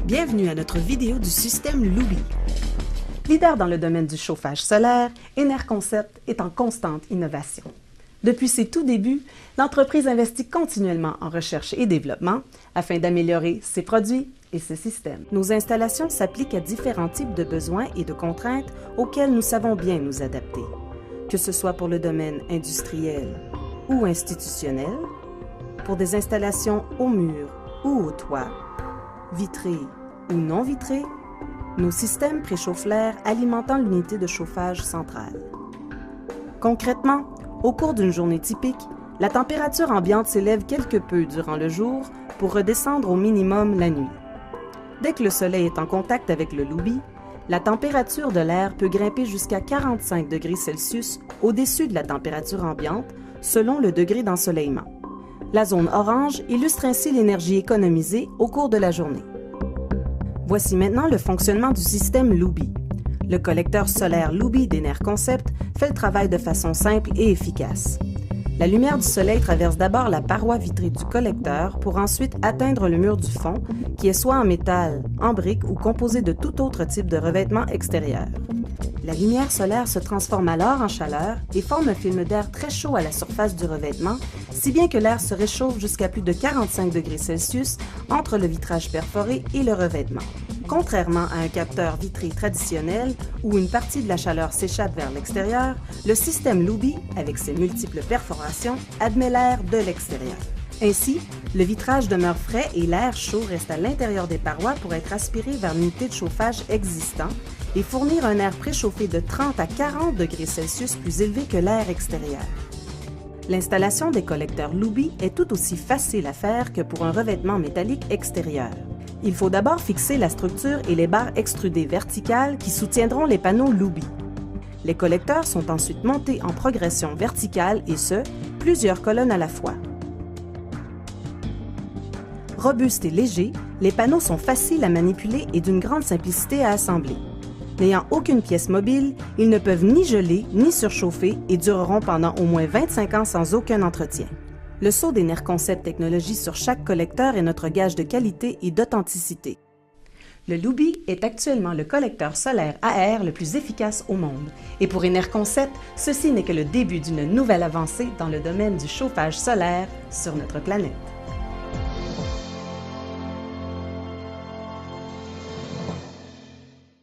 Bienvenue à notre vidéo du système Luby. Leader dans le domaine du chauffage solaire, Enerconcept est en constante innovation. Depuis ses tout débuts, l'entreprise investit continuellement en recherche et développement afin d'améliorer ses produits et ses systèmes. Nos installations s'appliquent à différents types de besoins et de contraintes auxquels nous savons bien nous adapter, que ce soit pour le domaine industriel ou institutionnel, pour des installations au mur ou au toit, vitrées ou non vitrées, nos systèmes préchauffent l'air alimentant l'unité de chauffage centrale. Concrètement, au cours d'une journée typique, la température ambiante s'élève quelque peu durant le jour pour redescendre au minimum la nuit. Dès que le soleil est en contact avec le Luby, la température de l'air peut grimper jusqu'à 45 degrés Celsius au-dessus de la température ambiante selon le degré d'ensoleillement. La zone orange illustre ainsi l'énergie économisée au cours de la journée. Voici maintenant le fonctionnement du système Luby. Le collecteur solaire Luby d'Enerconcept fait le travail de façon simple et efficace. La lumière du soleil traverse d'abord la paroi vitrée du collecteur pour ensuite atteindre le mur du fond, qui est soit en métal, en brique ou composé de tout autre type de revêtement extérieur. La lumière solaire se transforme alors en chaleur et forme un film d'air très chaud à la surface du revêtement, si bien que l'air se réchauffe jusqu'à plus de 45 degrés Celsius entre le vitrage perforé et le revêtement. Contrairement à un capteur vitré traditionnel où une partie de la chaleur s'échappe vers l'extérieur, le système Luby, avec ses multiples perforations, admet l'air de l'extérieur. Ainsi, le vitrage demeure frais et l'air chaud reste à l'intérieur des parois pour être aspiré vers l'unité de chauffage existant et fournir un air préchauffé de 30 à 40 degrés Celsius plus élevé que l'air extérieur. L'installation des collecteurs Luby est tout aussi facile à faire que pour un revêtement métallique extérieur. Il faut d'abord fixer la structure et les barres extrudées verticales qui soutiendront les panneaux Luby. Les collecteurs sont ensuite montés en progression verticale et ce, plusieurs colonnes à la fois. Robustes et légers, les panneaux sont faciles à manipuler et d'une grande simplicité à assembler. N'ayant aucune pièce mobile, ils ne peuvent ni geler ni surchauffer et dureront pendant au moins 25 ans sans aucun entretien. Le sceau d'Enerconcept Technologies sur chaque collecteur est notre gage de qualité et d'authenticité. Le Luby est actuellement le collecteur solaire à air le plus efficace au monde. Et pour Enerconcept, ceci n'est que le début d'une nouvelle avancée dans le domaine du chauffage solaire sur notre planète.